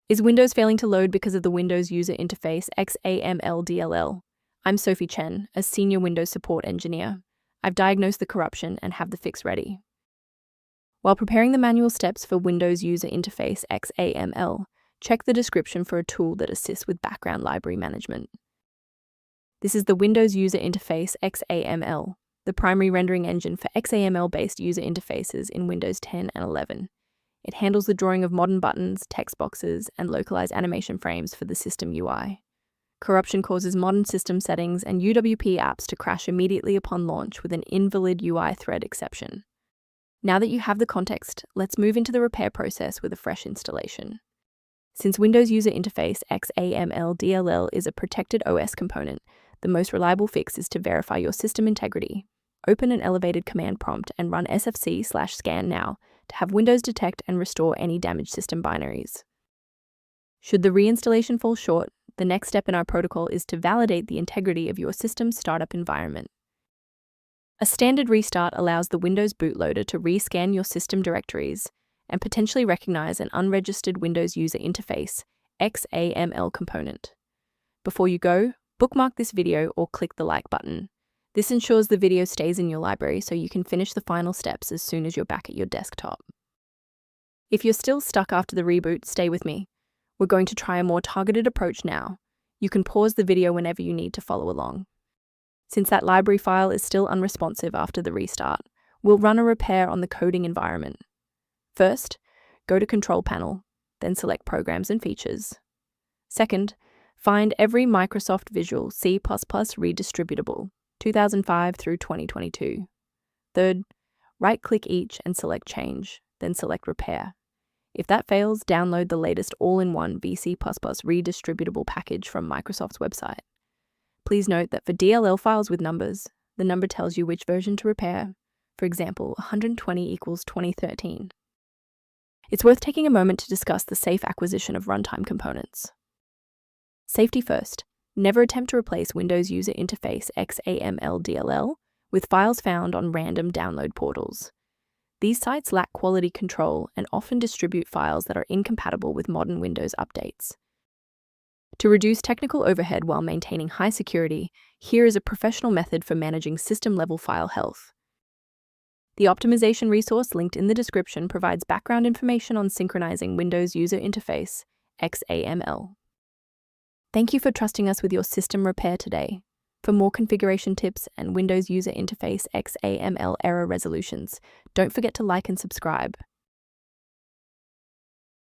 Is Windows failing to load because of the Windows User Interface XAML DLL? I'm Sophie Chen, a senior Windows support engineer. I've diagnosed the corruption and have the fix ready. While preparing the manual steps for Windows User Interface XAML, check the description for a tool that assists with background library management. This is the Windows User Interface XAML, the primary rendering engine for XAML-based user interfaces in Windows 10 and 11. It handles the drawing of modern buttons, text boxes, and localized animation frames for the system UI. Corruption causes modern system settings and UWP apps to crash immediately upon launch with an invalid UI thread exception. Now that you have the context, let's move into the repair process with a fresh installation. Since Windows User Interface XAML DLL is a protected OS component, the most reliable fix is to verify your system integrity. Open an elevated command prompt and run sfc/SCANNOW to have Windows detect and restore any damaged system binaries. Should the reinstallation fall short, the next step in our protocol is to validate the integrity of your system's startup environment. A standard restart allows the Windows bootloader to rescan your system directories and potentially recognize an unregistered Windows User Interface XAML component. Before you go, bookmark this video or click the like button. This ensures the video stays in your library so you can finish the final steps as soon as you're back at your desktop. If you're still stuck after the reboot, stay with me. We're going to try a more targeted approach now. You can pause the video whenever you need to follow along. Since that library file is still unresponsive after the restart, we'll run a repair on the coding environment. First, go to Control Panel, then select Programs and Features. Second, find every Microsoft Visual C++ redistributable, 2005 through 2022. Third, right-click each and select Change, then select Repair. If that fails, download the latest all-in-one VC++ redistributable package from Microsoft's website. Please note that for DLL files with numbers, the number tells you which version to repair. For example, 120 equals 2013. It's worth taking a moment to discuss the safe acquisition of runtime components. Safety first. Never attempt to replace Windows User Interface XAML DLL with files found on random download portals. These sites lack quality control and often distribute files that are incompatible with modern Windows updates. To reduce technical overhead while maintaining high security, here is a professional method for managing system-level file health. The optimization resource linked in the description provides background information on synchronizing Windows User Interface XAML. Thank you for trusting us with your system repair today. For more configuration tips and Windows User Interface XAML error resolutions, don't forget to like and subscribe.